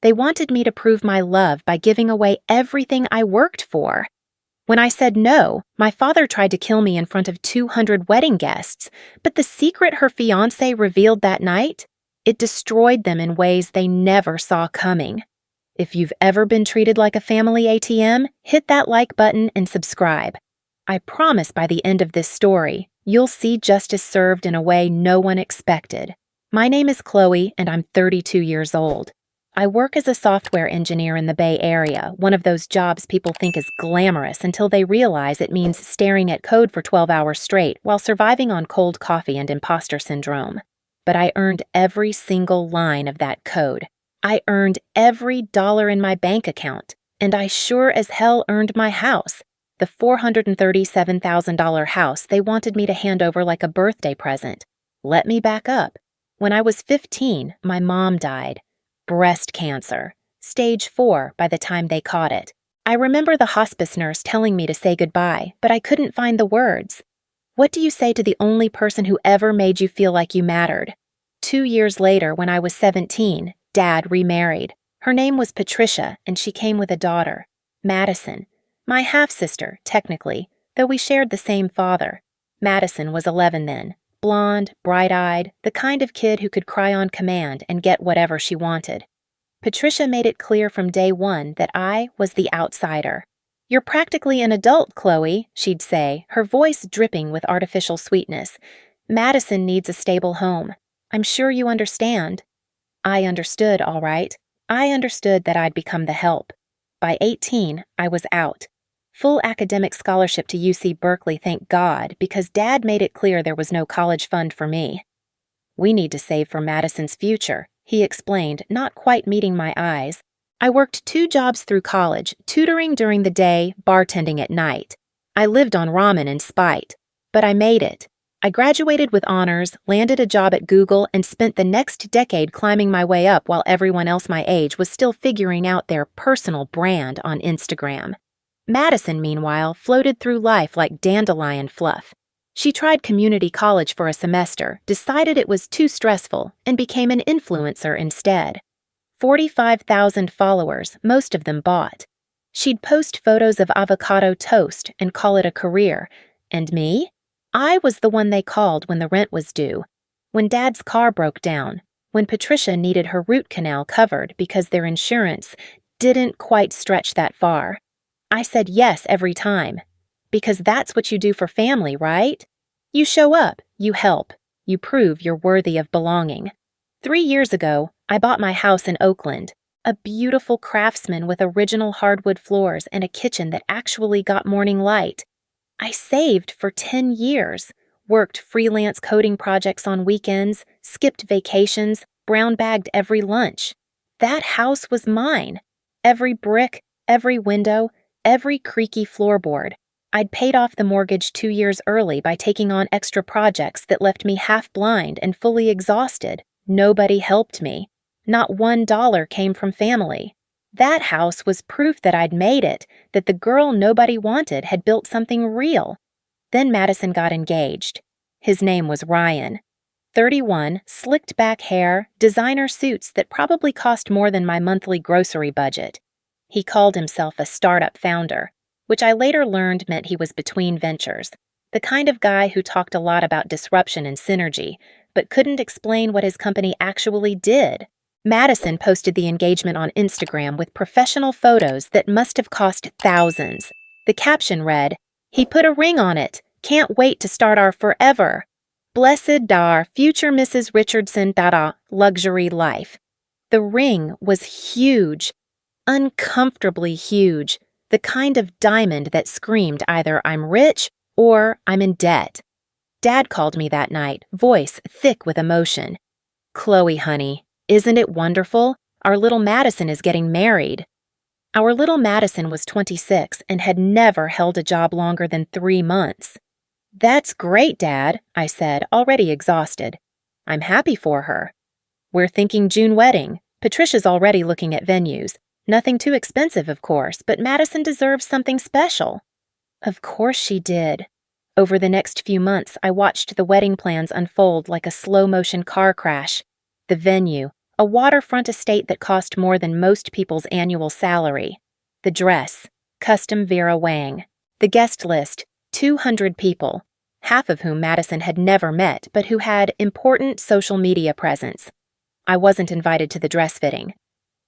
They wanted me to prove my love by giving away everything I worked for. When I said no, my father tried to kill me in front of 200 wedding guests, but the secret her fiancé revealed that night, it destroyed them in ways they never saw coming. If you've ever been treated like a family ATM, hit that like button and subscribe. I promise by the end of this story, you'll see justice served in a way no one expected. My name is Chloe, and I'm 32 years old. I work as a software engineer in the Bay Area, one of those jobs people think is glamorous until they realize it means staring at code for 12 hours straight while surviving on cold coffee and imposter syndrome. But I earned every single line of that code. I earned every dollar in my bank account, and I sure as hell earned my house, the $437,000 house they wanted me to hand over like a birthday present. Let me back up. When I was 15, my mom died. Breast cancer. Stage 4 by the time they caught it. I remember the hospice nurse telling me to say goodbye, but I couldn't find the words. What do you say to the only person who ever made you feel like you mattered? 2 years later, when I was 17, Dad remarried. Her name was Patricia, and she came with a daughter, Madison. My half-sister, technically, though we shared the same father. Madison was 11 then. Blonde, bright-eyed, the kind of kid who could cry on command and get whatever she wanted. Patricia made it clear from day one that I was the outsider. "You're practically an adult, Chloe," she'd say, her voice dripping with artificial sweetness. "Madison needs a stable home. I'm sure you understand." I understood, all right. I understood that I'd become the help. By 18, I was out. Full academic scholarship to UC Berkeley, thank God, because Dad made it clear there was no college fund for me. "We need to save for Madison's future," he explained, not quite meeting my eyes. I worked 2 jobs through college, tutoring during the day, bartending at night. I lived on ramen in spite, but I made it. I graduated with honors, landed a job at Google, and spent the next decade climbing my way up while everyone else my age was still figuring out their personal brand on Instagram. Madison, meanwhile, floated through life like dandelion fluff. She tried community college for a semester, decided it was too stressful, and became an influencer instead. 45,000 followers, most of them bought. She'd post photos of avocado toast and call it a career. And me? I was the one they called when the rent was due, when Dad's car broke down, when Patricia needed her root canal covered because their insurance didn't quite stretch that far. I said yes every time, because that's what you do for family, right? You show up, you help, you prove you're worthy of belonging. 3 years ago, I bought my house in Oakland, a beautiful craftsman with original hardwood floors and a kitchen that actually got morning light. I saved for 10 years, worked freelance coding projects on weekends, skipped vacations, brown-bagged every lunch. That house was mine. Every brick, every window, every creaky floorboard. I'd paid off the mortgage 2 years early by taking on extra projects that left me half blind and fully exhausted. Nobody helped me. Not $1 came from family. That house was proof that I'd made it, that the girl nobody wanted had built something real. Then Madison got engaged. His name was Ryan. 31, slicked back hair, designer suits that probably cost more than my monthly grocery budget. He called himself a startup founder, which I later learned meant he was between ventures, the kind of guy who talked a lot about disruption and synergy, but couldn't explain what his company actually did. Madison posted the engagement on Instagram with professional photos that must have cost thousands. The caption read, "He put a ring on it. Can't wait to start our forever. Blessed dar future Mrs. Richardson luxury life." The ring was huge, uncomfortably huge, the kind of diamond that screamed either "I'm rich" or "I'm in debt." Dad called me that night, voice thick with emotion. "Chloe, honey, isn't it wonderful? Our little Madison is getting married." Our little Madison was 26 and had never held a job longer than 3 months. "That's great, Dad," I said, already exhausted. "I'm happy for her." "We're thinking June wedding. Patricia's already looking at venues. Nothing too expensive, of course, but Madison deserves something special." Of course she did. Over the next few months, I watched the wedding plans unfold like a slow-motion car crash. The venue, A waterfront estate that cost more than most people's annual salary. The dress, custom Vera Wang. The guest list, 200 people, half of whom Madison had never met but who had important social media presence. I wasn't invited to the dress fitting.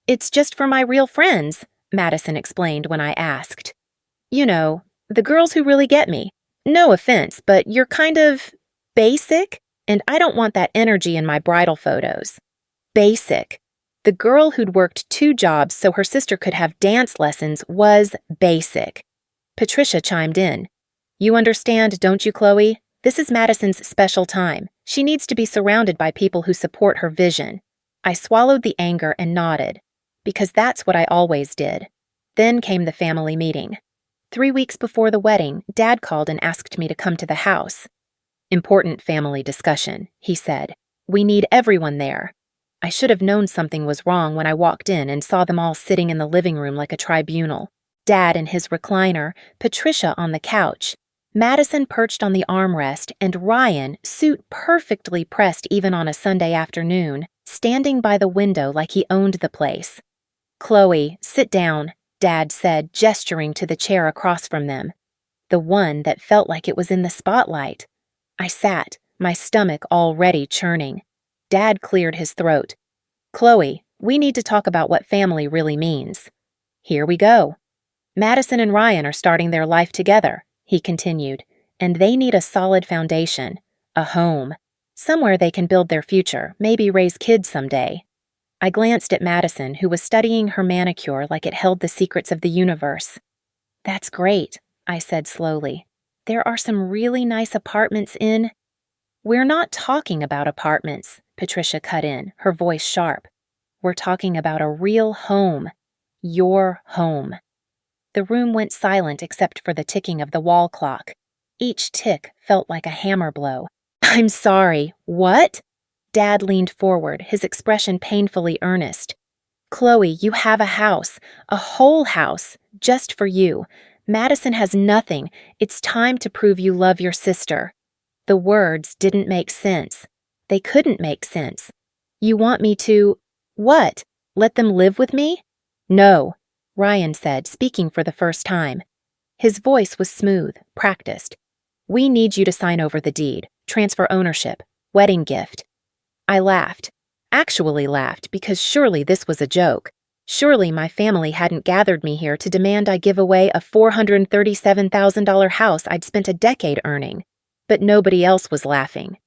"It's just for my real friends," Madison explained when I asked. "You know, the girls who really get me. No offense, but you're kind of basic, and I don't want that energy in my bridal photos." Basic. The girl who'd worked 2 jobs so her sister could have dance lessons was basic. Patricia chimed in. "You understand, don't you, Chloe? This is Madison's special time. She needs to be surrounded by people who support her vision." I swallowed the anger and nodded, because that's what I always did. Then came the family meeting. 3 weeks before the wedding, Dad called and asked me to come to the house. "Important family discussion," he said. "We need everyone there." I should have known something was wrong when I walked in and saw them all sitting in the living room like a tribunal. Dad in his recliner, Patricia on the couch, Madison perched on the armrest, and Ryan, suit perfectly pressed even on a Sunday afternoon, standing by the window like he owned the place. "Chloe, sit down," Dad said, gesturing to the chair across from them, the one that felt like it was in the spotlight. I sat, my stomach already churning. Dad cleared his throat. "Chloe, we need to talk about what family really means." "Here we go." "Madison and Ryan are starting their life together," he continued, "and they need a solid foundation, a home, somewhere they can build their future, maybe raise kids someday." I glanced at Madison, who was studying her manicure like it held the secrets of the universe. "That's great," I said slowly. "There are some really nice apartments in—" "We're not talking about apartments," Patricia cut in, her voice sharp. "We're talking about a real home. Your home." The room went silent except for the ticking of the wall clock. Each tick felt like a hammer blow. "I'm sorry, what?" Dad leaned forward, his expression painfully earnest. "Chloe, you have a house, a whole house, just for you. Madison has nothing. It's time to prove you love your sister." The words didn't make sense. They couldn't make sense. "You want me to— what? Let them live with me?" "No," Ryan said, speaking for the first time. His voice was smooth, practiced. "We need you to sign over the deed, transfer ownership, wedding gift." I laughed. Actually laughed, because surely this was a joke. Surely my family hadn't gathered me here to demand I give away a $437,000 house I'd spent a decade earning. But nobody else was laughing.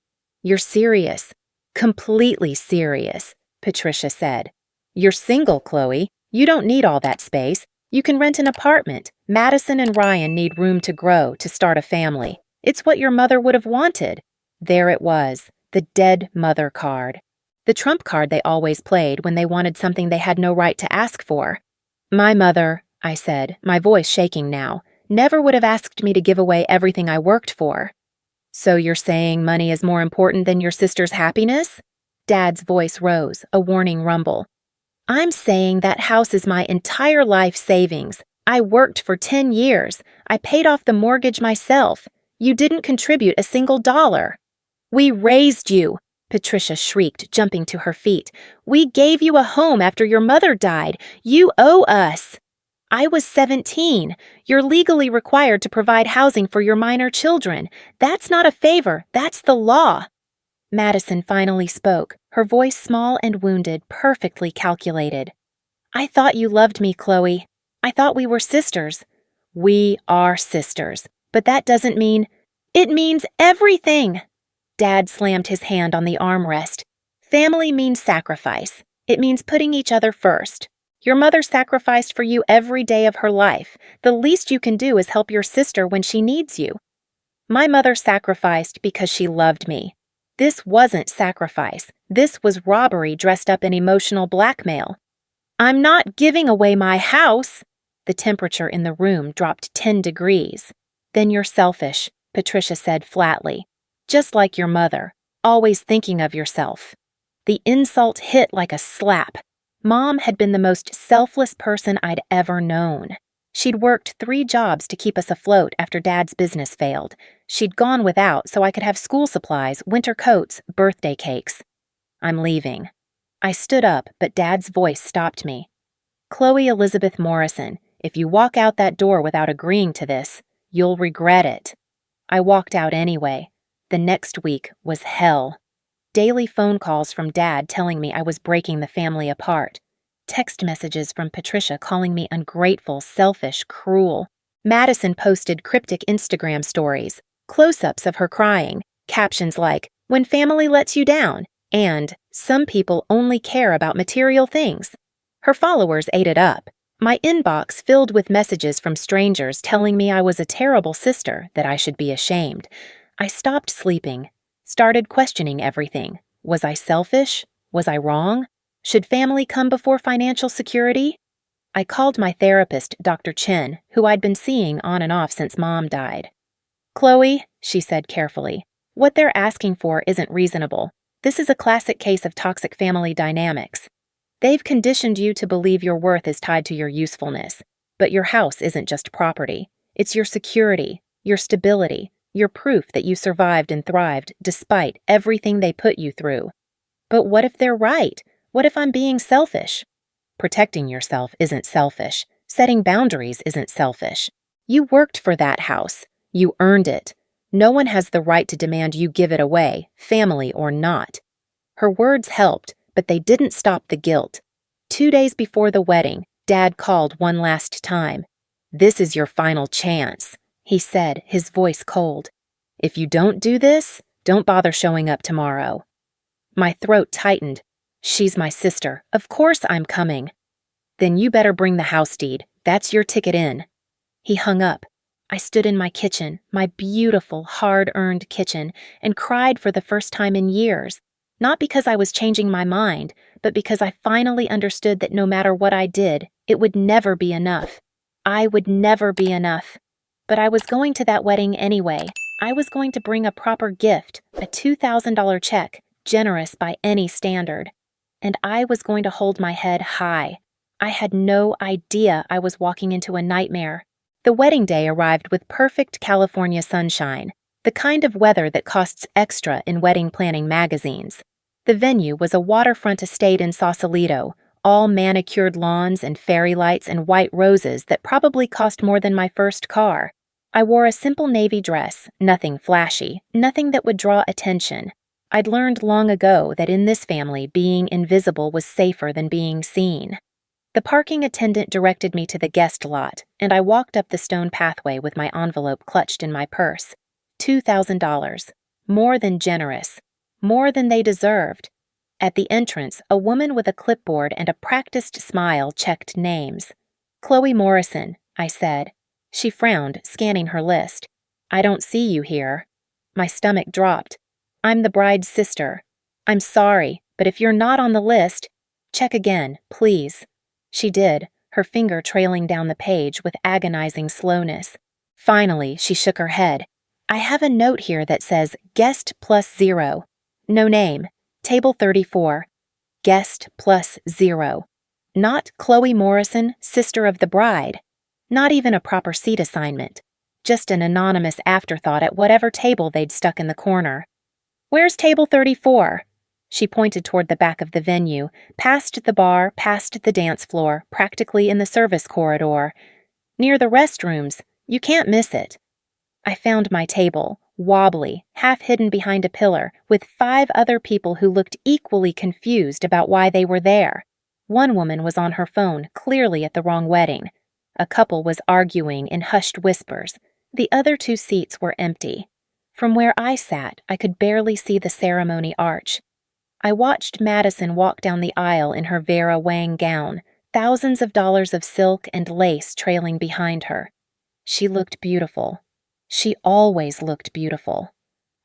"You're serious. Completely serious," Patricia said. "You're single, Chloe. You don't need all that space. You can rent an apartment. Madison and Ryan need room to grow, to start a family. It's what your mother would have wanted." There it was, the dead mother card. The trump card they always played when they wanted something they had no right to ask for. "My mother," I said, my voice shaking now, "never would have asked me to give away everything I worked for." "So you're saying money is more important than your sister's happiness?" Dad's voice rose, a warning rumble. "I'm saying that house is my entire life savings. I worked for 10 years. I paid off the mortgage myself. You didn't contribute a single dollar." "We raised you," Patricia shrieked, jumping to her feet. "We gave you a home after your mother died. You owe us." "I was 17. You're legally required to provide housing for your minor children. That's not a favor, that's the law." Madison finally spoke, her voice small and wounded, perfectly calculated. "I thought you loved me, Chloe. I thought we were sisters." "We are sisters, but that doesn't mean—" "It means everything!" Dad slammed his hand on the armrest. "Family means sacrifice. It means putting each other first. Your mother sacrificed for you every day of her life. The least you can do is help your sister when she needs you. My mother sacrificed because she loved me. This wasn't sacrifice. This was robbery dressed up in emotional blackmail. I'm not giving away my house." The temperature in the room dropped 10 degrees. "Then you're selfish," Patricia said flatly. "Just like your mother, always thinking of yourself." The insult hit like a slap. Mom had been the most selfless person I'd ever known. She'd worked 3 jobs to keep us afloat after Dad's business failed. She'd gone without so I could have school supplies, winter coats, birthday cakes. "I'm leaving." I stood up, but Dad's voice stopped me. Chloe Elizabeth Morrison, if you walk out that door without agreeing to this, you'll regret it. I walked out anyway. The next week was hell. Daily phone calls from Dad telling me I was breaking the family apart. Text messages from Patricia calling me ungrateful, selfish, cruel. Madison posted cryptic Instagram stories, close-ups of her crying, captions like, "When family lets you down," and "Some people only care about material things." Her followers ate it up. My inbox filled with messages from strangers telling me I was a terrible sister, that I should be ashamed. I stopped sleeping, started questioning everything. Was I selfish? Was I wrong? Should family come before financial security? I called my therapist, Dr. Chen, who I'd been seeing on and off since Mom died. "Chloe," she said carefully, "what they're asking for isn't reasonable. This is a classic case of toxic family dynamics. They've conditioned you to believe your worth is tied to your usefulness. But your house isn't just property. It's your security, your stability, your proof that you survived and thrived despite everything they put you through. But what if they're right? What if I'm being selfish?" Protecting yourself isn't selfish. Setting boundaries isn't selfish. You worked for that house. You earned it. No one has the right to demand you give it away, family or not. Her words helped, but they didn't stop the guilt. 2 days before the wedding, Dad called one last time. "This is your final chance," he said, his voice cold. "If you don't do this, don't bother showing up tomorrow." My throat tightened. She's my sister. Of course I'm coming. "Then you better bring the house deed. That's your ticket in." He hung up. I stood in my kitchen, my beautiful, hard-earned kitchen, and cried for the first time in years. Not because I was changing my mind, but because I finally understood that no matter what I did, it would never be enough. I would never be enough. But I was going to that wedding anyway. I was going to bring a proper gift, a $2,000 check, generous by any standard. And I was going to hold my head high. I had no idea I was walking into a nightmare. The wedding day arrived with perfect California sunshine, the kind of weather that costs extra in wedding planning magazines. The venue was a waterfront estate in Sausalito, all manicured lawns and fairy lights and white roses that probably cost more than my first car. I wore a simple navy dress, nothing flashy, nothing that would draw attention. I'd learned long ago that in this family, being invisible was safer than being seen. The parking attendant directed me to the guest lot, and I walked up the stone pathway with my envelope clutched in my purse. $2,000. More than generous. More than they deserved. At the entrance, a woman with a clipboard and a practiced smile checked names. "Chloe Morrison," I said. She frowned, scanning her list. "I don't see you here." My stomach dropped. "I'm the bride's sister. I'm sorry, but if you're not on the list, check again, please." She did, her finger trailing down the page with agonizing slowness. Finally, she shook her head. "I have a note here that says guest plus 0. No name. Table 34. Guest plus 0. Not Chloe Morrison, sister of the bride. Not even a proper seat assignment. Just an anonymous afterthought at whatever table they'd stuck in the corner. "Where's table 34? She pointed toward the back of the venue, past the bar, past the dance floor, practically in the service corridor. "Near the restrooms. You can't miss it." I found my table, wobbly, half hidden behind a pillar, with 5 other people who looked equally confused about why they were there. One woman was on her phone, clearly at the wrong wedding. A couple was arguing in hushed whispers. The other 2 seats were empty. From where I sat, I could barely see the ceremony arch. I watched Madison walk down the aisle in her Vera Wang gown, thousands of dollars of silk and lace trailing behind her. She looked beautiful. She always looked beautiful.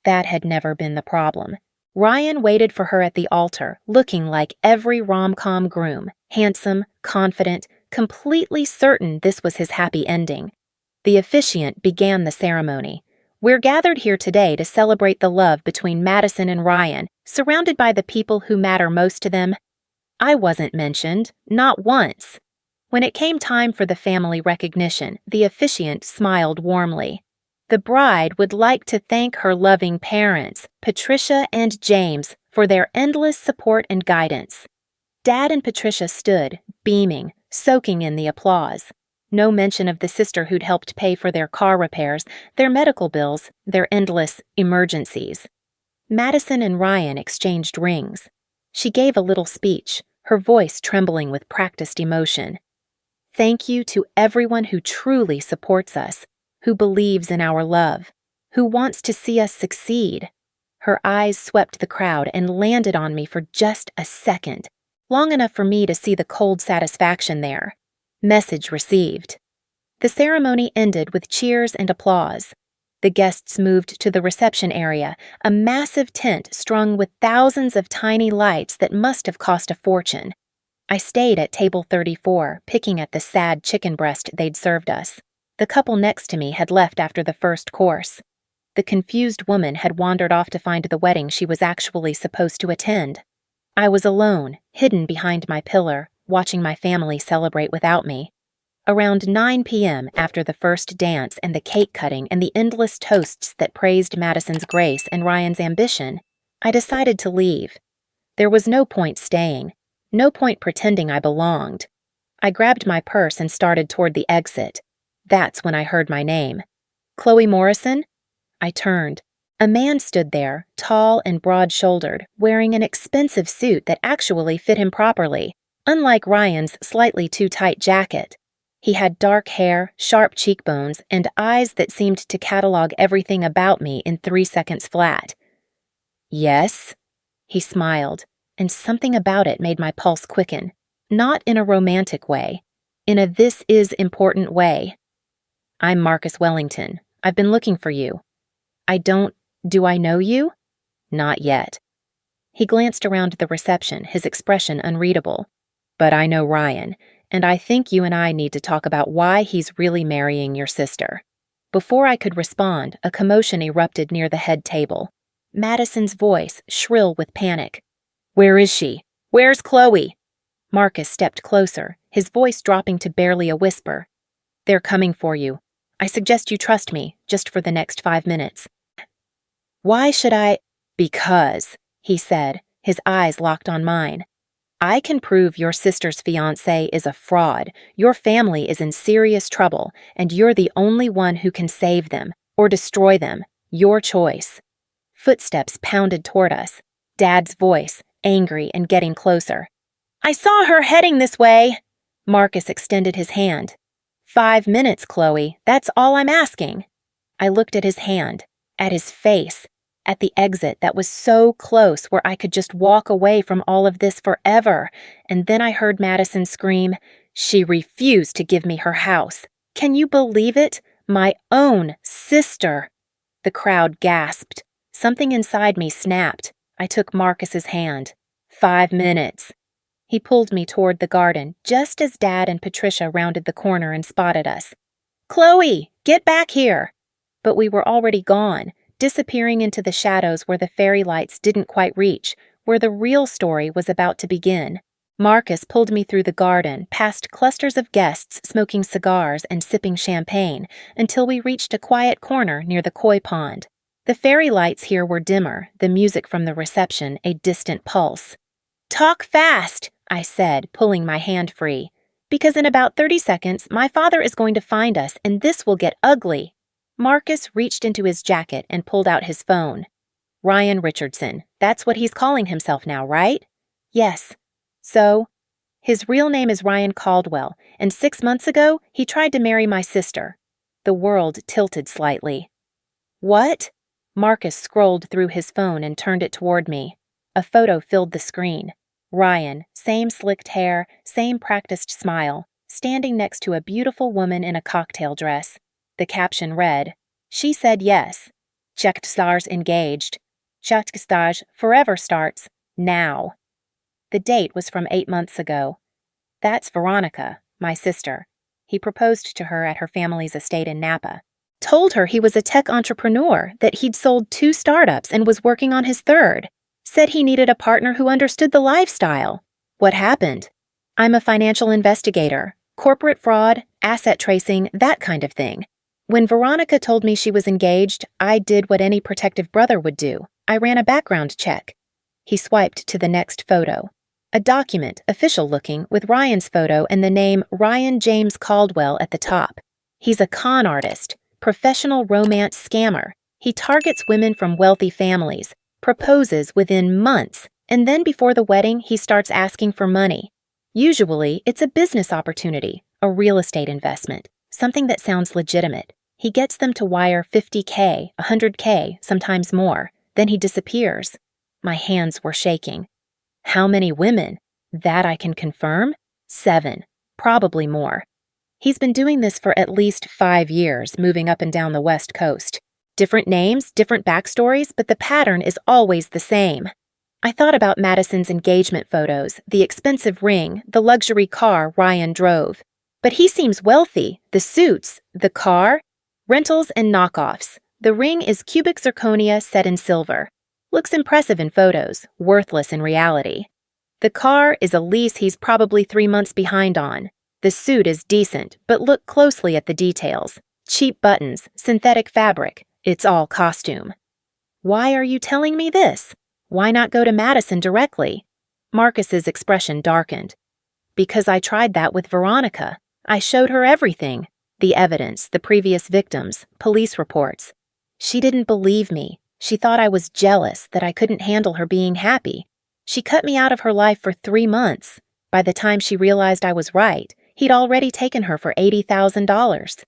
That had never been the problem. Ryan waited for her at the altar, looking like every rom-com groom, handsome, confident, completely certain this was his happy ending. The officiant began the ceremony. "We're gathered here today to celebrate the love between Madison and Ryan, surrounded by the people who matter most to them." I wasn't mentioned, not once. When it came time for the family recognition, the officiant smiled warmly. "The bride would like to thank her loving parents, Patricia and James, for their endless support and guidance. Dad and Patricia stood, beaming, soaking in the applause. No mention of the sister who'd helped pay for their car repairs, their medical bills, their endless emergencies. Madison and Ryan exchanged rings. She gave a little speech, her voice trembling with practiced emotion. Thank you to everyone who truly supports us, who believes in our love, who wants to see us succeed. Her eyes swept the crowd and landed on me for just a second, long enough for me to see the cold satisfaction there. Message received. The ceremony ended with cheers and applause. The guests moved to the reception area, a massive tent strung with thousands of tiny lights that must have cost a fortune. I stayed at table 34, picking at the sad chicken breast they'd served us. The couple next to me had left after the first course. The confused woman had wandered off to find the wedding she was actually supposed to attend. I was alone, hidden behind my pillar, watching my family celebrate without me. Around 9 p.m., after the first dance and the cake cutting and the endless toasts that praised Madison's grace and Ryan's ambition, I decided to leave. There was no point staying, no point pretending I belonged. I grabbed my purse and started toward the exit. That's when I heard my name. Chloe Morrison? I turned. A man stood there, tall and broad-shouldered, wearing an expensive suit that actually fit him properly, unlike Ryan's slightly too tight jacket. He had dark hair, sharp cheekbones, and eyes that seemed to catalog everything about me in 3 seconds flat. Yes? He smiled, and something about it made my pulse quicken. Not in a romantic way. In a this is important way. I'm Marcus Wellington. I've been looking for you. Do I know you? Not yet. He glanced around the reception, his expression unreadable. But I know Ryan, and I think you and I need to talk about why he's really marrying your sister. Before I could respond, a commotion erupted near the head table. Madison's voice, shrill with panic. Where is she? Where's Chloe? Marcus stepped closer, his voice dropping to barely a whisper. They're coming for you. I suggest you trust me, just for the next 5 minutes. Why should I? Because, he said, his eyes locked on mine. I can prove your sister's fiancé is a fraud, your family is in serious trouble, and you're the only one who can save them, or destroy them, your choice. Footsteps pounded toward us, Dad's voice, angry and getting closer. I saw her heading this way. Marcus extended his hand. 5 minutes, Chloe, that's all I'm asking. I looked at his hand, at his face, at the exit that was so close where I could just walk away from all of this forever, and then I heard Madison scream, she refused to give me her house. Can you believe it? My own sister. The crowd gasped. Something inside me snapped. I took Marcus's hand. 5 minutes. He pulled me toward the garden, just as Dad and Patricia rounded the corner and spotted us. Chloe, get back here! But we were already gone, disappearing into the shadows where the fairy lights didn't quite reach, where the real story was about to begin. Marcus pulled me through the garden, past clusters of guests smoking cigars and sipping champagne, until we reached a quiet corner near the koi pond. The fairy lights here were dimmer, the music from the reception a distant pulse. Talk fast, I said, pulling my hand free. Because in about 30 seconds, my father is going to find us, and this will get ugly. Marcus reached into his jacket and pulled out his phone. Ryan Richardson, that's what he's calling himself now, right? Yes. So? His real name is Ryan Caldwell, and 6 months ago, he tried to marry my sister. The world tilted slightly. What? Marcus scrolled through his phone and turned it toward me. A photo filled the screen. Ryan, same slicked hair, same practiced smile, standing next to a beautiful woman in a cocktail dress. The caption read, She said yes. Checked stars engaged. Checked stars forever starts now. The date was from 8 months ago. That's Veronica, my sister. He proposed to her at her family's estate in Napa. Told her he was a tech entrepreneur, that he'd sold 2 startups and was working on his 3rd. Said he needed a partner who understood the lifestyle. What happened? I'm a financial investigator, corporate fraud, asset tracing, that kind of thing. When Veronica told me she was engaged, I did what any protective brother would do. I ran a background check. He swiped to the next photo. A document, official looking, with Ryan's photo and the name Ryan James Caldwell at the top. He's a con artist, professional romance scammer. He targets women from wealthy families, proposes within months, and then before the wedding, he starts asking for money. Usually, it's a business opportunity, a real estate investment, something that sounds legitimate. He gets them to wire $50K, $100K, sometimes more. Then he disappears. My hands were shaking. How many women? That I can confirm? 7, probably more. He's been doing this for at least 5 years, moving up and down the West Coast. Different names, different backstories, but the pattern is always the same. I thought about Madison's engagement photos, the expensive ring, the luxury car Ryan drove. But he seems wealthy. The suits, the car, rentals and knockoffs. The ring is cubic zirconia set in silver. Looks impressive in photos, worthless in reality. The car is a lease he's probably 3 months behind on. The suit is decent, but look closely at the details. Cheap buttons, synthetic fabric. It's all costume. Why are you telling me this? Why not go to Madison directly? Marcus's expression darkened. Because I tried that with Veronica. I showed her everything. The evidence, the previous victims, police reports. She didn't believe me. She thought I was jealous, that I couldn't handle her being happy. She cut me out of her life for 3 months. By the time she realized I was right, he'd already taken her for $80,000.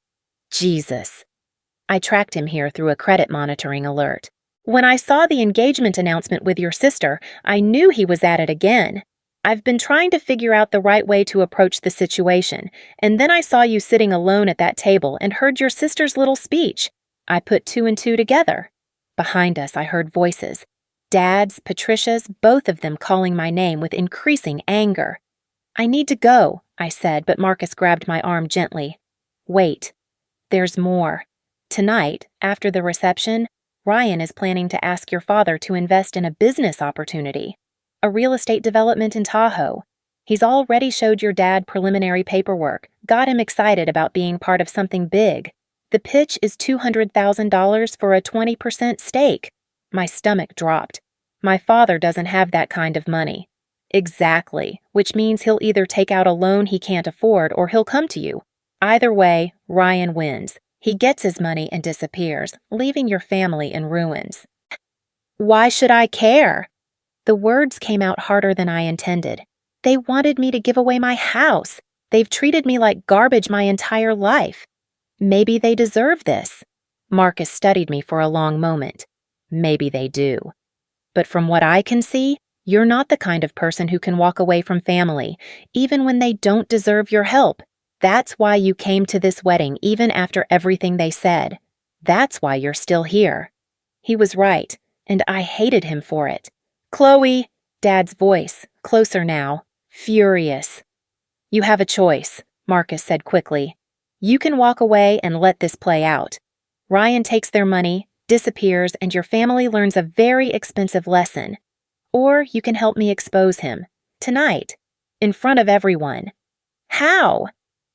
Jesus. I tracked him here through a credit monitoring alert. When I saw the engagement announcement with your sister, I knew he was at it again. I've been trying to figure out the right way to approach the situation, and then I saw you sitting alone at that table and heard your sister's little speech. I put 2 and 2 together. Behind us, I heard voices. Dad's, Patricia's, both of them calling my name with increasing anger. I need to go, I said, but Marcus grabbed my arm gently. Wait. There's more. Tonight, after the reception, Ryan is planning to ask your father to invest in a business opportunity, a real estate development in Tahoe. He's already showed your dad preliminary paperwork, got him excited about being part of something big. The pitch is $200,000 for a 20% stake. My stomach dropped. My father doesn't have that kind of money. Exactly, which means he'll either take out a loan he can't afford or he'll come to you. Either way, Ryan wins. He gets his money and disappears, leaving your family in ruins. Why should I care? The words came out harder than I intended. They wanted me to give away my house. They've treated me like garbage my entire life. Maybe they deserve this. Marcus studied me for a long moment. Maybe they do. But from what I can see, you're not the kind of person who can walk away from family, even when they don't deserve your help. That's why you came to this wedding even after everything they said. That's why you're still here. He was right, and I hated him for it. Chloe, Dad's voice, closer now, furious. You have a choice, Marcus said quickly. You can walk away and let this play out. Ryan takes their money, disappears, and your family learns a very expensive lesson. Or you can help me expose him. Tonight. In front of everyone. How?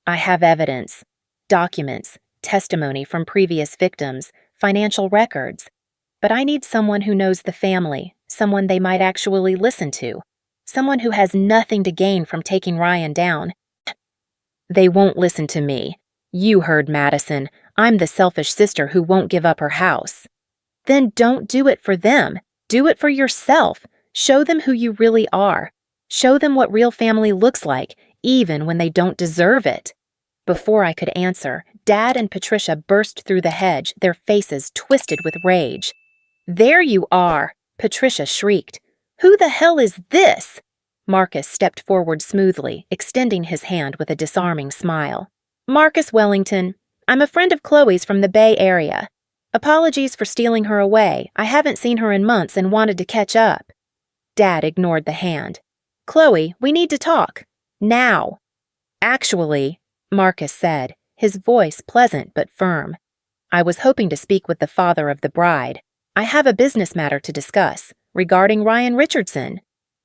I have evidence. Documents, testimony from previous victims, financial records. But I need someone who knows the family, someone they might actually listen to, someone who has nothing to gain from taking Ryan down. They won't listen to me. You heard Madison. I'm the selfish sister who won't give up her house. Then don't do it for them. Do it for yourself. Show them who you really are. Show them what real family looks like, even when they don't deserve it. Before I could answer, Dad and Patricia burst through the hedge, their faces twisted with rage. There you are, Patricia shrieked. Who the hell is this? Marcus stepped forward smoothly, extending his hand with a disarming smile. Marcus Wellington. I'm a friend of Chloe's from the Bay Area. Apologies for stealing her away. I haven't seen her in months and wanted to catch up. Dad ignored the hand. Chloe, we need to talk. Now. Actually, Marcus said, his voice pleasant but firm. I was hoping to speak with the father of the bride. I have a business matter to discuss, regarding Ryan Richardson.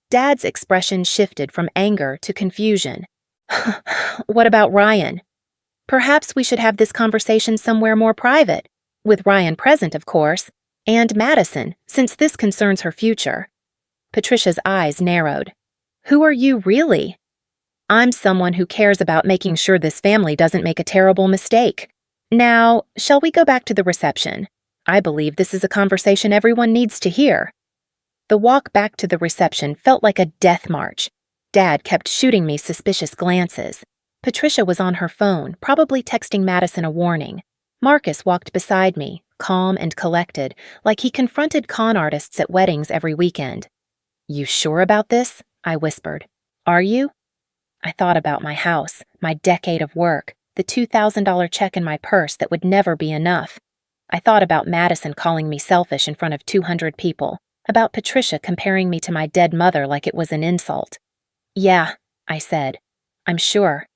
Dad's expression shifted from anger to confusion. What about Ryan? Perhaps we should have this conversation somewhere more private, with Ryan present, of course, and Madison, since this concerns her future. Patricia's eyes narrowed. Who are you really? I'm someone who cares about making sure this family doesn't make a terrible mistake. Now, shall we go back to the reception? I believe this is a conversation everyone needs to hear. The walk back to the reception felt like a death march. Dad kept shooting me suspicious glances. Patricia was on her phone, probably texting Madison a warning. Marcus walked beside me, calm and collected, like he confronted con artists at weddings every weekend. You sure about this? I whispered. Are you? I thought about my house, my decade of work, the $2,000 check in my purse that would never be enough. I thought about Madison calling me selfish in front of 200 people, about Patricia comparing me to my dead mother like it was an insult. Yeah, I said. I'm sure.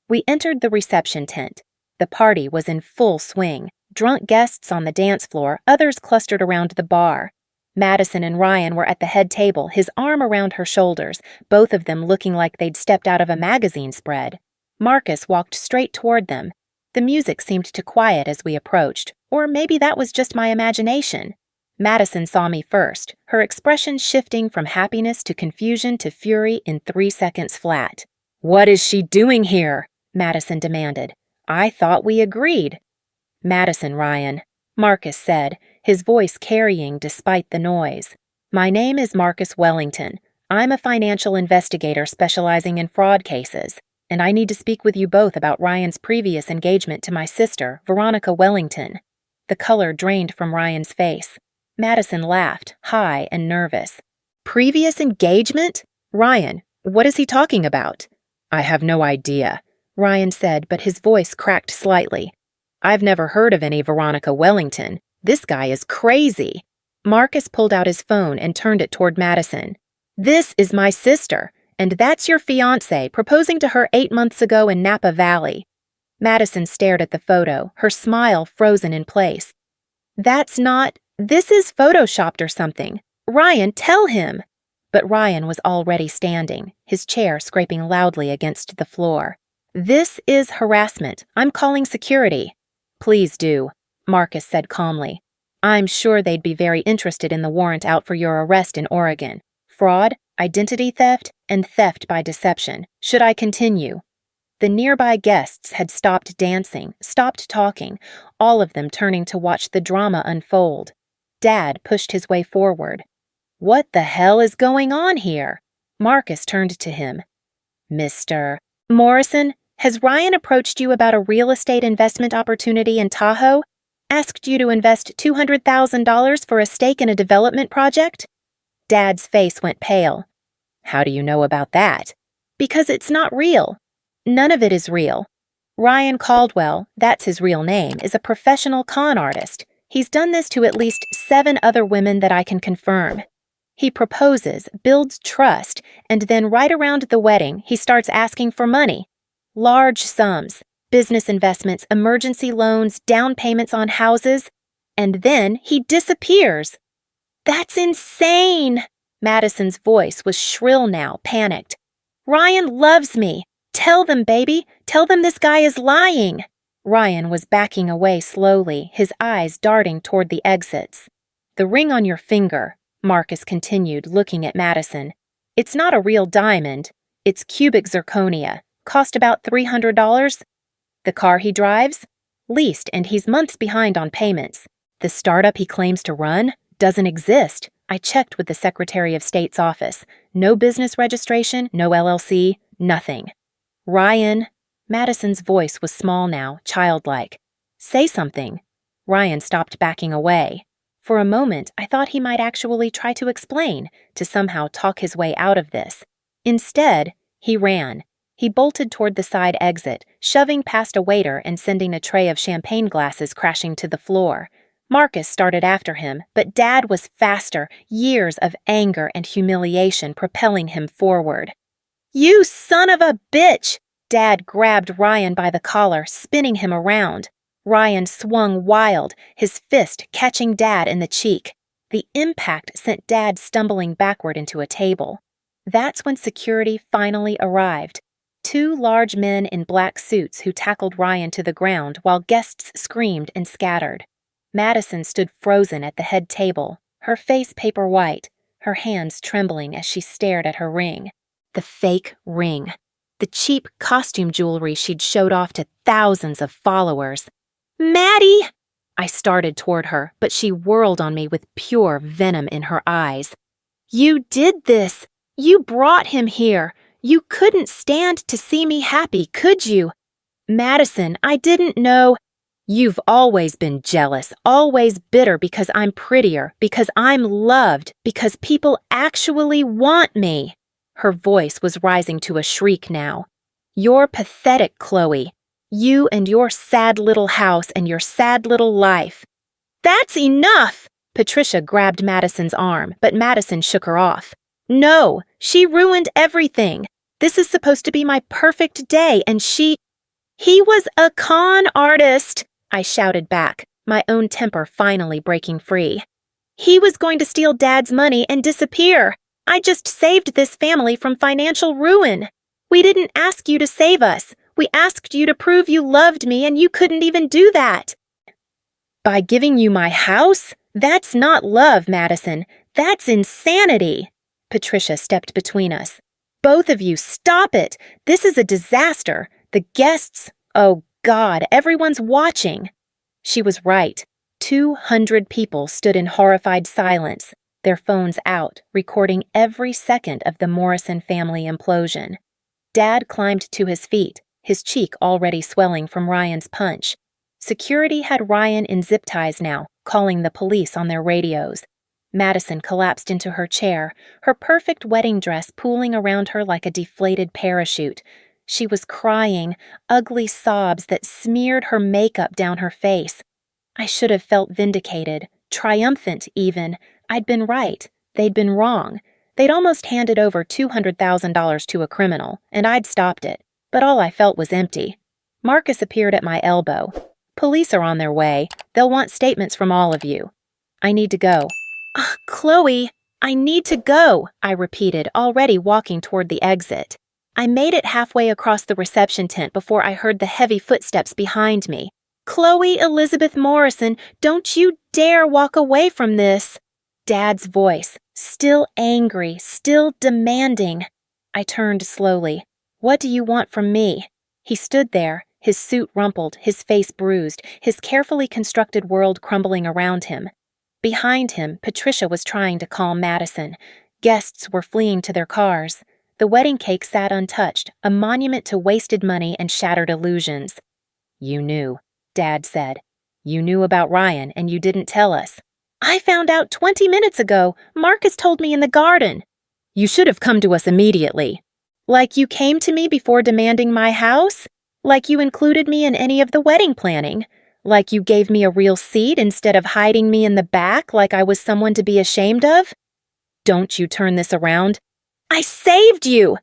We entered the reception tent. The party was in full swing. Drunk guests on the dance floor, others clustered around the bar. Madison and Ryan were at the head table, his arm around her shoulders, both of them looking like they'd stepped out of a magazine spread. Marcus walked straight toward them. The music seemed to quiet as we approached, or maybe that was just my imagination. Madison saw me first, her expression shifting from happiness to confusion to fury in 3 seconds flat. What is she doing here? Madison demanded. I thought we agreed. Madison, Ryan, Marcus said, his voice carrying despite the noise. My name is Marcus Wellington. I'm a financial investigator specializing in fraud cases, and I need to speak with you both about Ryan's previous engagement to my sister, Veronica Wellington. The color drained from Ryan's face. Madison laughed, high and nervous. Previous engagement? Ryan, what is he talking about? I have no idea, Ryan said, but his voice cracked slightly. I've never heard of any Veronica Wellington. This guy is crazy. Marcus pulled out his phone and turned it toward Madison. This is my sister, and that's your fiancé proposing to her 8 months ago in Napa Valley. Madison stared at the photo, her smile frozen in place. This is photoshopped or something. Ryan, tell him. But Ryan was already standing, his chair scraping loudly against the floor. This is harassment. I'm calling security. Please do, Marcus said calmly. I'm sure they'd be very interested in the warrant out for your arrest in Oregon. Fraud, identity theft, and theft by deception. Should I continue? The nearby guests had stopped dancing, stopped talking, all of them turning to watch the drama unfold. Dad pushed his way forward. What the hell is going on here? Marcus turned to him. Mr. Morrison, has Ryan approached you about a real estate investment opportunity in Tahoe? Asked you to invest $200,000 for a stake in a development project? Dad's face went pale. How do you know about that? Because it's not real. None of it is real. Ryan Caldwell, that's his real name, is a professional con artist. He's done this to at least 7 other women that I can confirm. He proposes, builds trust, and then right around the wedding, he starts asking for money. Large sums, business investments, emergency loans, down payments on houses, and then he disappears. That's insane! Madison's voice was shrill now, panicked. Ryan loves me. Tell them, baby. Tell them this guy is lying. Ryan was backing away slowly, his eyes darting toward the exits. The ring on your finger, Marcus continued, looking at Madison. It's not a real diamond. It's cubic zirconia. Cost about $300. The car he drives? Leased, and he's months behind on payments. The startup he claims to run doesn't exist. I checked with the Secretary of State's office. No business registration, no LLC, nothing. Ryan, Madison's voice was small now, childlike. Say something. Ryan stopped backing away. For a moment, I thought he might actually try to explain, to somehow talk his way out of this. Instead, he ran. He bolted toward the side exit, shoving past a waiter and sending a tray of champagne glasses crashing to the floor. Marcus started after him, but Dad was faster, years of anger and humiliation propelling him forward. You son of a bitch! Dad grabbed Ryan by the collar, spinning him around. Ryan swung wild, his fist catching Dad in the cheek. The impact sent Dad stumbling backward into a table. That's when security finally arrived. 2 large men in black suits who tackled Ryan to the ground while guests screamed and scattered. Madison stood frozen at the head table, her face paper white. her hands trembling as she stared at her ring. The fake ring. The cheap costume jewelry she'd showed off to thousands of followers. "Maddie!" I started toward her, but she whirled on me with pure venom in her eyes. "You did this! You brought him here! You couldn't stand to see me happy, could you? Madison, I didn't know." "You've always been jealous, always bitter because I'm prettier, because I'm loved, because people actually want me." Her voice was rising to a shriek now. "You're pathetic, Chloe. You and your sad little house and your sad little life." "That's enough!" Patricia grabbed Madison's arm, but Madison shook her off. "No, she ruined everything. This is supposed to be my perfect day, and He was a con artist," I shouted back, my own temper finally breaking free. "He was going to steal Dad's money and disappear. I just saved this family from financial ruin. We didn't ask you to save us. We asked you to prove you loved me, and you couldn't even do that." "By giving you my house? That's not love, Madison. That's insanity." Patricia stepped between us. "Both of you, stop it. This is a disaster. The guests, oh God, everyone's watching." She was right. 200 people stood in horrified silence, their phones out, recording every second of the Morrison family implosion. Dad climbed to his feet, his cheek already swelling from Ryan's punch. Security had Ryan in zip ties now, calling the police on their radios. Madison collapsed into her chair, her perfect wedding dress pooling around her like a deflated parachute. She was crying, ugly sobs that smeared her makeup down her face. I should have felt vindicated, triumphant even. I'd been right. They'd been wrong. They'd almost handed over $200,000 to a criminal, and I'd stopped it. But all I felt was empty. Marcus appeared at my elbow. "Police are on their way. They'll want statements from all of you. I need to go." Chloe, I need to go," I repeated, already walking toward the exit. I made it halfway across the reception tent before I heard the heavy footsteps behind me. "Chloe Elizabeth Morrison, don't you dare walk away from this." Dad's voice, still angry, still demanding. I turned slowly. "What do you want from me?" He stood there, his suit rumpled, his face bruised, his carefully constructed world crumbling around him. Behind him, Patricia was trying to calm Madison. Guests were fleeing to their cars. The wedding cake sat untouched, a monument to wasted money and shattered illusions. "You knew," Dad said. "You knew about Ryan, and you didn't tell us." "I found out 20 minutes ago. Marcus told me in the garden." "You should have come to us immediately." "Like you came to me before demanding my house? Like you included me in any of the wedding planning? Like you gave me a real seat instead of hiding me in the back like I was someone to be ashamed of?" "Don't you turn this around." "I saved you!"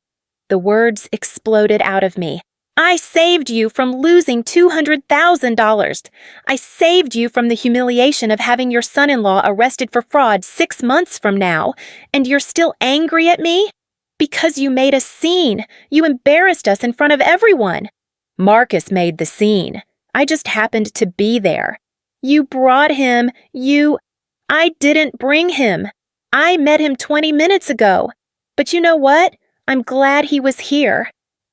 The words exploded out of me. "I saved you from losing $200,000. I saved you from the humiliation of having your son-in-law arrested for fraud 6 months from now, and you're still angry at me? Because you made a scene. You embarrassed us in front of everyone." "Marcus made the scene. I just happened to be there." "You brought him. I didn't bring him. I met him 20 minutes ago. But you know what? I'm glad he was here.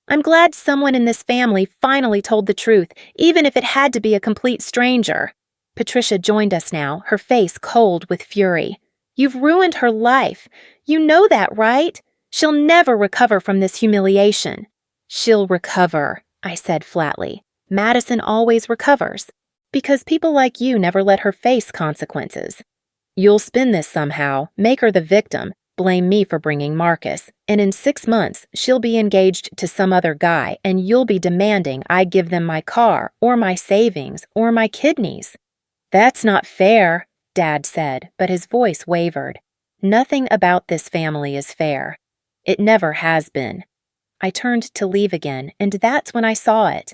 I'm glad someone in this family finally told the truth, even if it had to be a complete stranger." Patricia joined us now, her face cold with fury. "You've ruined her life. You know that, right? She'll never recover from this humiliation." "She'll recover," I said flatly. "Madison always recovers. Because people like you never let her face consequences. You'll spin this somehow, make her the victim, blame me for bringing Marcus, and in 6 months, she'll be engaged to some other guy, and you'll be demanding I give them my car, or my savings, or my kidneys." "That's not fair," Dad said, but his voice wavered. "Nothing about this family is fair. It never has been." I turned to leave again, and that's when I saw it.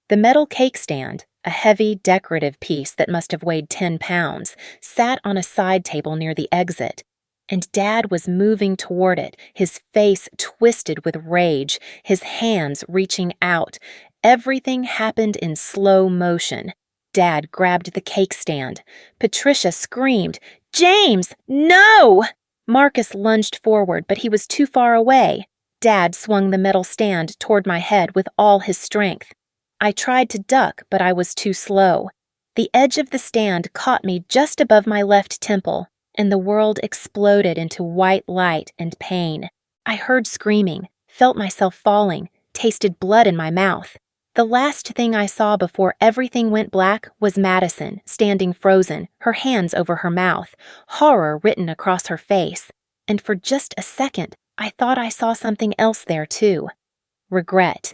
The metal cake stand, a heavy, decorative piece that must have weighed 10 pounds, sat on a side table near the exit. And Dad was moving toward it, his face twisted with rage, his hands reaching out. Everything happened in slow motion. Dad grabbed the cake stand. Patricia screamed, "James, no!" Marcus lunged forward, but he was too far away. Dad swung the metal stand toward my head with all his strength. I tried to duck, but I was too slow. The edge of the stand caught me just above my left temple, and the world exploded into white light and pain. I heard screaming, felt myself falling, tasted blood in my mouth. The last thing I saw before everything went black was Madison, standing frozen, her hands over her mouth, horror written across her face. And for just a second, I thought I saw something else there too. Regret.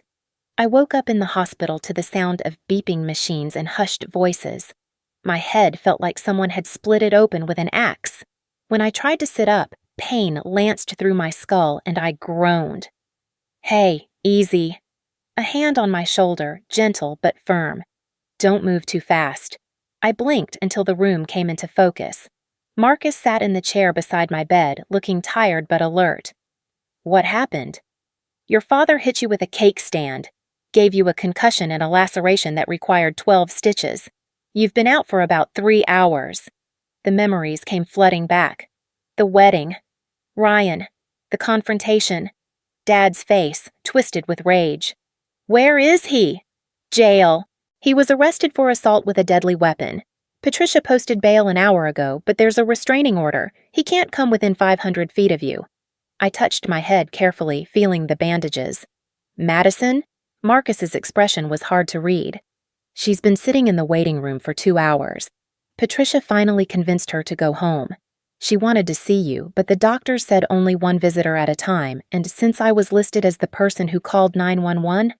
I woke up in the hospital to the sound of beeping machines and hushed voices. My head felt like someone had split it open with an axe. When I tried to sit up, pain lanced through my skull and I groaned. "Hey, easy." A hand on my shoulder, gentle but firm. "Don't move too fast." I blinked until the room came into focus. Marcus sat in the chair beside my bed, looking tired but alert. "What happened?" "Your father hit you with a cake stand. Gave you a concussion and a laceration that required 12 stitches. You've been out for about 3 hours. The memories came flooding back. The wedding. Ryan. The confrontation. Dad's face, twisted with rage. "Where is he?" "Jail. He was arrested for assault with a deadly weapon. Patricia posted bail an hour ago, but there's a restraining order. He can't come within 500 feet of you." I touched my head carefully, feeling the bandages. "Madison?" Marcus's expression was hard to read. "She's been sitting in the waiting room for 2 hours. Patricia finally convinced her to go home. She wanted to see you, but the doctors said only one visitor at a time, and since I was listed as the person who called 911,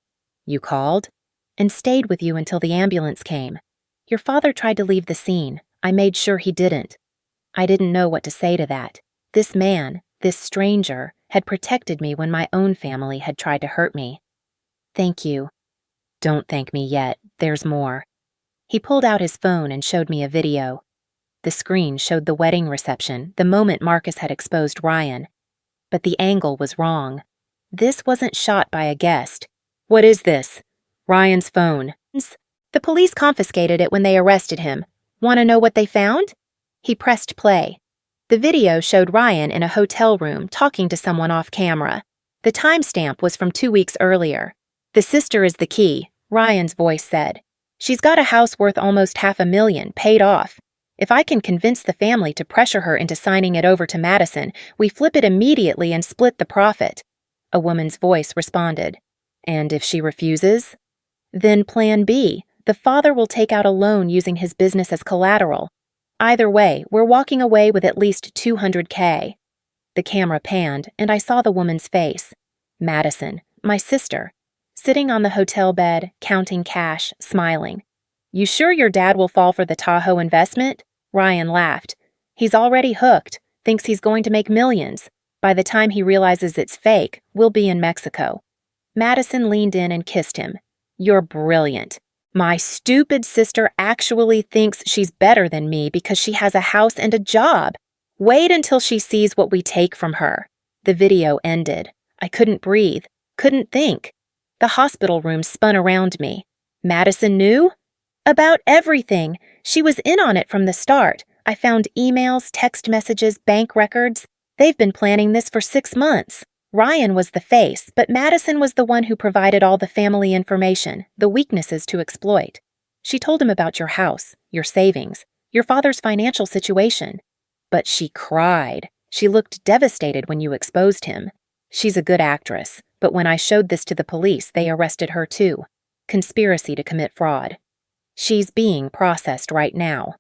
you called, and stayed with you until the ambulance came. Your father tried to leave the scene. I made sure he didn't. I didn't know what to say to that. This man, this stranger, had protected me when my own family had tried to hurt me. Thank you." "Don't thank me yet. There's more." He pulled out his phone and showed me a video. The screen showed the wedding reception, the moment Marcus had exposed Ryan. But the angle was wrong. This wasn't shot by a guest. "What is this?" "Ryan's phone." "The police confiscated it when they arrested him. Want to know what they found?" He pressed play. The video showed Ryan in a hotel room talking to someone off camera. The timestamp was from 2 weeks earlier. "The sister is the key," Ryan's voice said. "She's got a house worth almost $500,000, paid off. If I can convince the family to pressure her into signing it over to Madison, we flip it immediately and split the profit." A woman's voice responded. "And if she refuses?" "Then plan B. The father will take out a loan using his business as collateral. Either way, we're walking away with at least $200K. The camera panned, and I saw the woman's face. Madison, my sister, sitting on the hotel bed, counting cash, smiling. "You sure your dad will fall for the Tahoe investment?" Ryan laughed. "He's already hooked, thinks he's going to make millions. By the time he realizes it's fake, we'll be in Mexico." Madison leaned in and kissed him. "You're brilliant. My stupid sister actually thinks she's better than me because she has a house and a job. Wait until she sees what we take from her." The video ended. I couldn't breathe, couldn't think. The hospital room spun around me. Madison knew? About everything. She was in on it from the start. I found emails, text messages, bank records. They've been planning this for 6 months. Ryan was the face, but Madison was the one who provided all the family information, the weaknesses to exploit. She told him about your house, your savings, your father's financial situation. But she cried. She looked devastated when you exposed him. She's a good actress, but when I showed this to the police, they arrested her too. Conspiracy to commit fraud. She's being processed right now.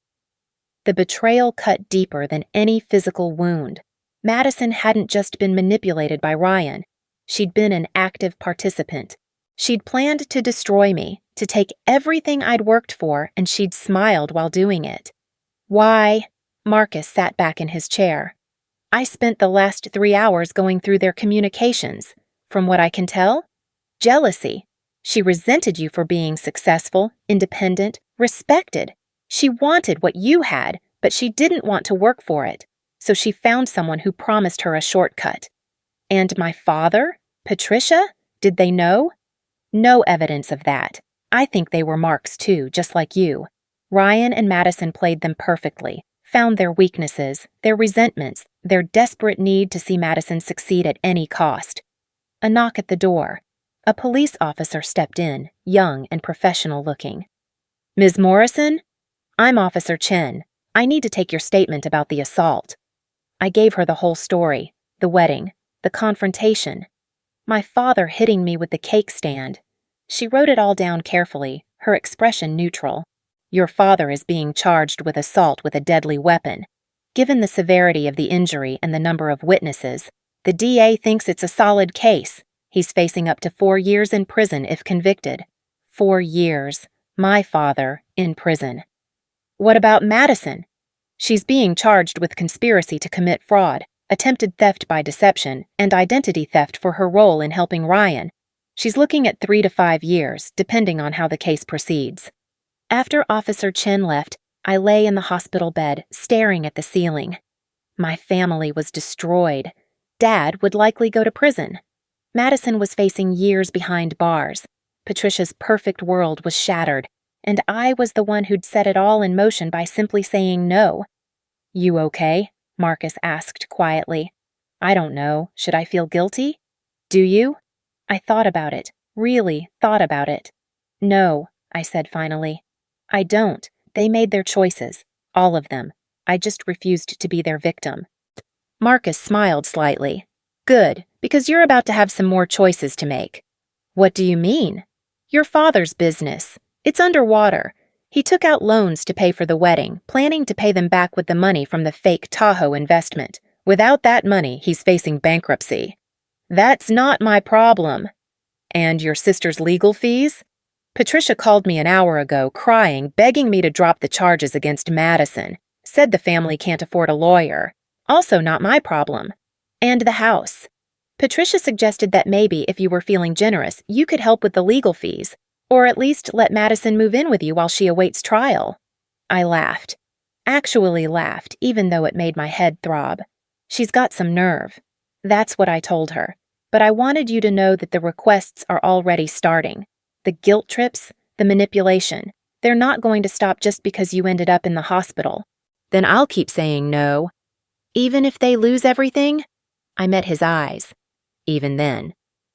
The betrayal cut deeper than any physical wound. Madison hadn't just been manipulated by Ryan. She'd been an active participant. She'd planned to destroy me, to take everything I'd worked for, and she'd smiled while doing it. Why? Marcus sat back in his chair. I spent the last 3 hours going through their communications. From what I can tell, jealousy. She resented you for being successful, independent, respected. She wanted what you had, but she didn't want to work for it. So she found someone who promised her a shortcut. And my father? Patricia? Did they know? No evidence of that. I think they were marks too, just like you. Ryan and Madison played them perfectly. found their weaknesses, their resentments, their desperate need to see Madison succeed at any cost. A knock at the door. A police officer stepped in, young and professional-looking. "Ms. Morrison? I'm Officer Chen. I need to take your statement about the assault." I gave her the whole story, the wedding, the confrontation, my father hitting me with the cake stand. She wrote it all down carefully, her expression neutral. "Your father is being charged with assault with a deadly weapon. Given the severity of the injury and the number of witnesses, the DA thinks it's a solid case. He's facing up to 4 years in prison if convicted." 4 years. My father in prison. "What about Madison?" "She's being charged with conspiracy to commit fraud, attempted theft by deception, and identity theft for her role in helping Ryan. She's looking at 3 to 5 years, depending on how the case proceeds." After Officer Chen left, I lay in the hospital bed, staring at the ceiling. My family was destroyed. Dad would likely go to prison. Madison was facing years behind bars. Patricia's perfect world was shattered, and I was the one who'd set it all in motion by simply saying no. "You okay?" Marcus asked quietly. "I don't know. Should I feel guilty?" "Do you?" I thought about it, really thought about it. "No," I said finally. "I don't. They made their choices. All of them. I just refused to be their victim." Marcus smiled slightly. "Good, because you're about to have some more choices to make." "What do you mean?" "Your father's business. It's underwater. He took out loans to pay for the wedding, planning to pay them back with the money from the fake Tahoe investment. Without that money, he's facing bankruptcy." "That's not my problem." "And your sister's legal fees?" "Patricia called me an hour ago, crying, begging me to drop the charges against Madison. Said the family can't afford a lawyer. Also not my problem." "And the house?" "Patricia suggested that maybe, if you were feeling generous, you could help with the legal fees, or at least let Madison move in with you while she awaits trial." I laughed. Actually laughed, even though it made my head throb. "She's got some nerve." That's what I told her. "But I wanted you to know that the requests are already starting. The guilt trips, the manipulation, they're not going to stop just because you ended up in the hospital." "Then I'll keep saying no." "Even if they lose everything?" I met his eyes. "Even then.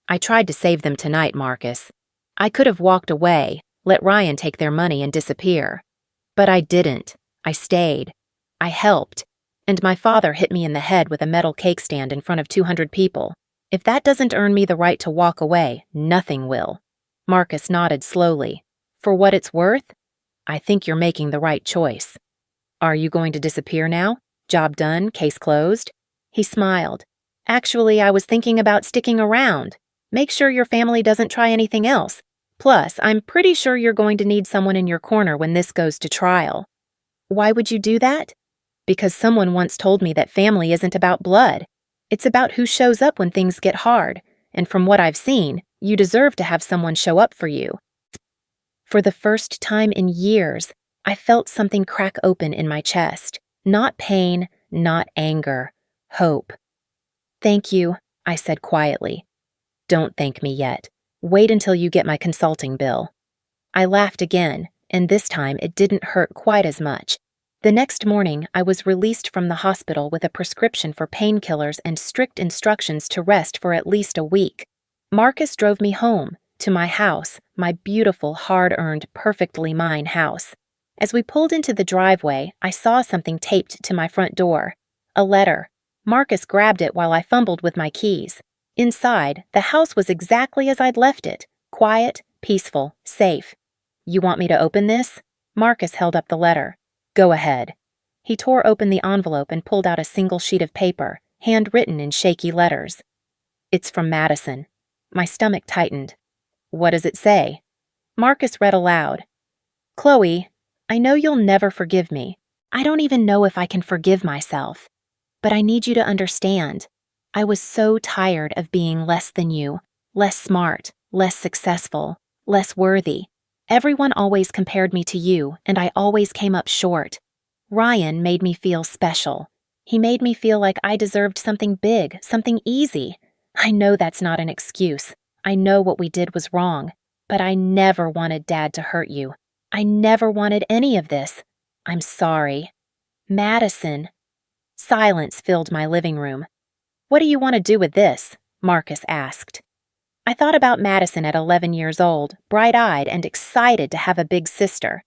I tried to save them tonight, Marcus. I could have walked away, let Ryan take their money and disappear. But I didn't. I stayed. I helped. And my father hit me in the head with a metal cake stand in front of 200 people. If that doesn't earn me the right to walk away, nothing will." Marcus nodded slowly. "For what it's worth, I think you're making the right choice." "Are you going to disappear now? Job done, case closed?" He smiled. "Actually, I was thinking about sticking around. Make sure your family doesn't try anything else. Plus, I'm pretty sure you're going to need someone in your corner when this goes to trial." "Why would you do that?" "Because someone once told me that family isn't about blood. It's about who shows up when things get hard, and from what I've seen, you deserve to have someone show up for you." For the first time in years, I felt something crack open in my chest. Not pain, not anger, hope. "Thank you," I said quietly. "Don't thank me yet. Wait until you get my consulting bill." I laughed again, and this time it didn't hurt quite as much. The next morning, I was released from the hospital with a prescription for painkillers and strict instructions to rest for at least a week. Marcus drove me home, to my house, my beautiful, hard-earned, perfectly mine house. As we pulled into the driveway, I saw something taped to my front door. A letter. Marcus grabbed it while I fumbled with my keys. Inside, the house was exactly as I'd left it. Quiet, peaceful, safe. "You want me to open this?" Marcus held up the letter. "Go ahead." He tore open the envelope and pulled out a single sheet of paper, handwritten in shaky letters. "It's from Madison." My stomach tightened. "What does it say?" Marcus read aloud. "Chloe, I know you'll never forgive me. I don't even know if I can forgive myself. But I need you to understand. I was so tired of being less than you, less smart, less successful, less worthy. Everyone always compared me to you, and I always came up short. Ryan made me feel special. He made me feel like I deserved something big, something easy. I know that's not an excuse. I know what we did was wrong. But I never wanted Dad to hurt you. I never wanted any of this. I'm sorry." Madison. Silence filled my living room. "What do you want to do with this?" Marcus asked. I thought about Madison at 11 years old, bright-eyed and excited to have a big sister.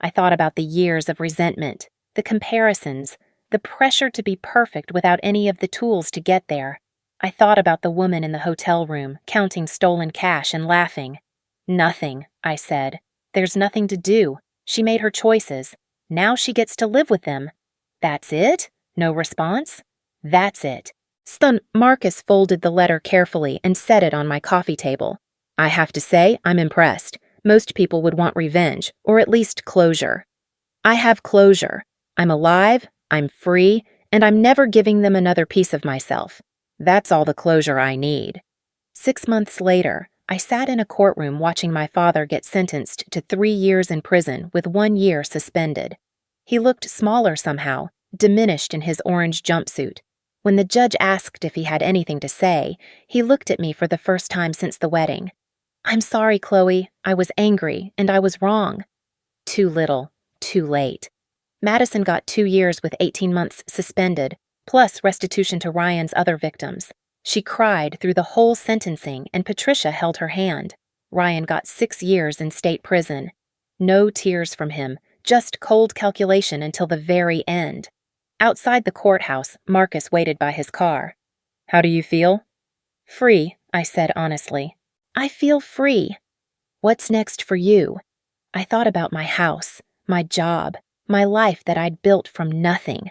I thought about the years of resentment, the comparisons, the pressure to be perfect without any of the tools to get there. I thought about the woman in the hotel room, counting stolen cash and laughing. "Nothing," I said. "There's nothing to do. She made her choices. Now she gets to live with them." "That's it? No response?" "That's it." Marcus folded the letter carefully and set it on my coffee table. "I have to say, I'm impressed. Most people would want revenge, or at least closure. I have closure. I'm alive, I'm free, and I'm never giving them another piece of myself. That's all the closure I need." 6 months later, I sat in a courtroom watching my father get sentenced to 3 years in prison with 1 year suspended. He looked smaller somehow, diminished in his orange jumpsuit. When the judge asked if he had anything to say, he looked at me for the first time since the wedding. "I'm sorry, Chloe. I was angry, and I was wrong." Too little, too late. Madison got 2 years with 18 months suspended, plus restitution to Ryan's other victims. She cried through the whole sentencing, and Patricia held her hand. Ryan got 6 years in state prison. No tears from him, just cold calculation until the very end. Outside the courthouse, Marcus waited by his car. "How do you feel?" "Free," I said honestly. "I feel free." "What's next for you?" I thought about my house, my job, my life that I'd built from nothing.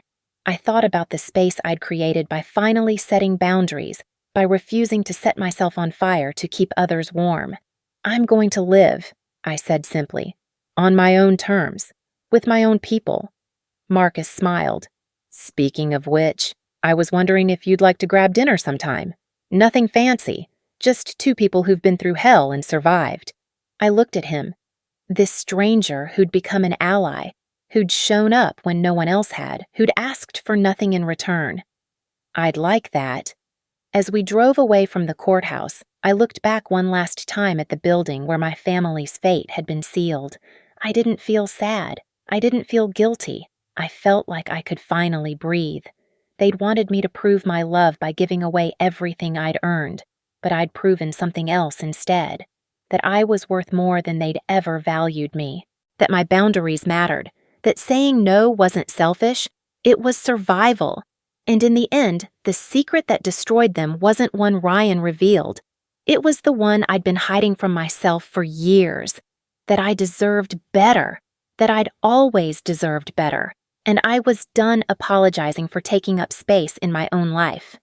I thought about the space I'd created by finally setting boundaries, by refusing to set myself on fire to keep others warm. "I'm going to live," I said simply, "on my own terms, with my own people." Marcus smiled. "Speaking of which, I was wondering if you'd like to grab dinner sometime. Nothing fancy, just 2 people who've been through hell and survived." I looked at him. This stranger who'd become an ally, who'd shown up when no one else had, who'd asked for nothing in return. "I'd like that." As we drove away from the courthouse, I looked back one last time at the building where my family's fate had been sealed. I didn't feel sad. I didn't feel guilty. I felt like I could finally breathe. They'd wanted me to prove my love by giving away everything I'd earned, but I'd proven something else instead. That I was worth more than they'd ever valued me. That my boundaries mattered. That saying no wasn't selfish, it was survival. And in the end, the secret that destroyed them wasn't one Ryan revealed. It was the one I'd been hiding from myself for years. That I deserved better. That I'd always deserved better. And I was done apologizing for taking up space in my own life.